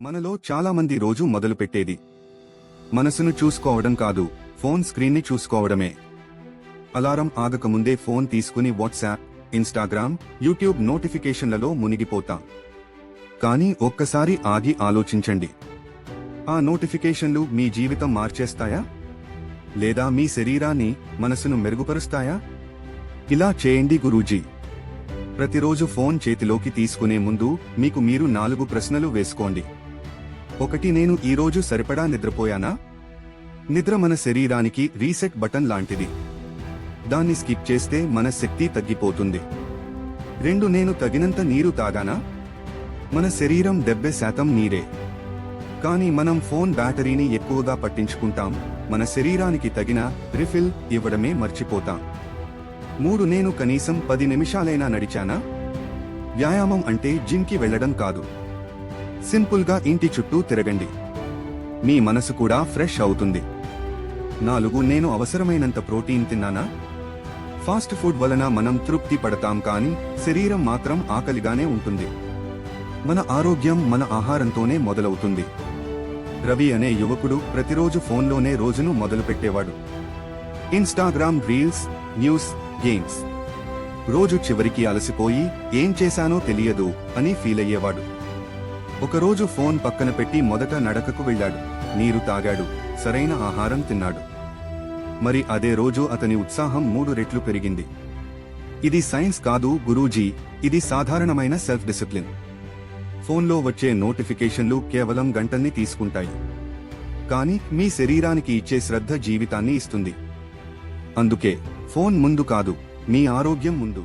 మనలో చాలా మంది రోజు మొదలుపెట్టేది మనసును చూసుకోవడం కాదు, ఫోన్ స్క్రీన్ని చూసుకోవడమే. అలారం ఆగకముందే ఫోన్ తీసుకుని వాట్సాప్, ఇన్స్టాగ్రామ్, యూట్యూబ్ నోటిఫికేషన్లలో మునిగిపోతాం. కానీ ఒక్కసారి ఆగి ఆలోచించండి. ఆ నోటిఫికేషన్లు మీ జీవితం మార్చేస్తాయా? లేదా మీ శరీరాన్ని, మనసును మెరుగుపరుస్తాయా? ఇలా చేయండి గురూజీ. ప్రతిరోజు ఫోన్ చేతిలోకి తీసుకునే ముందు మీకు మీరు 4 ప్రశ్నలు వేసుకోండి. 1. నేను ఈరోజు సరిపడా నిద్రపోయానా? నిద్ర మన శరీరానికి రీసెట్ బటన్ లాంటిది. దాన్ని స్కిప్ చేస్తే మన శక్తి తగ్గిపోతుంది. 2. నేను తగినంత నీరు తాగానా? మన శరీరం 70% నీరే. కానీ మనం ఫోన్ బ్యాటరీని ఎక్కువగా పట్టించుకుంటాం, మన శరీరానికి తగిన రిఫిల్ ఇవ్వడమే మర్చిపోతాం. 3. నేను కనీసం 10 నిమిషాలైనా నడిచానా? వ్యాయామం అంటే జిమ్కి వెళ్లడం కాదు. సింపుల్గా ఇంటి చుట్టూ తిరగండి. మీ మనసు కూడా ఫ్రెష్ అవుతుంది. 4. నేను అవసరమైనంత ప్రోటీన్ తిన్నానా? ఫాస్ట్ ఫుడ్ వలన మనం తృప్తి పడతాం, కానీ శరీరం మాత్రం ఆకలిగానే ఉంటుంది. మన ఆరోగ్యం మన ఆహారంతోనే మొదలవుతుంది. రవి అనే యువకుడు ప్రతిరోజు ఫోన్లోనే రోజును మొదలుపెట్టేవాడు. Instagram reels, news, games. రోజు చివరికి అలసిపోయి ఏం చేశానో తెలియదు అని ఫీల్ అయ్యేవాడు. ఒకరోజు ఫోన్ పక్కన పెట్టి మొదట నడకకు వెళ్లాడు, నీరు తాగాడు, సరైన ఆహారం తిన్నాడు. మరి అదే రోజు అతని ఉత్సాహం 3 రెట్లు పెరిగింది. ఇది సైన్స్ కాదు గురూజీ, ఇది సాధారణమైన సెల్ఫ్ డిసిప్లిన్. ఫోన్లో వచ్చే నోటిఫికేషన్లు కేవలం గంటల్ని తీసుకుంటాయి, కానీ మీ శరీరానికి ఇచ్చే శ్రద్ధ జీవితాన్ని ఇస్తుంది. అందుకే ఫోన్ ముందు కాదు, మీ ఆరోగ్యం ముందు.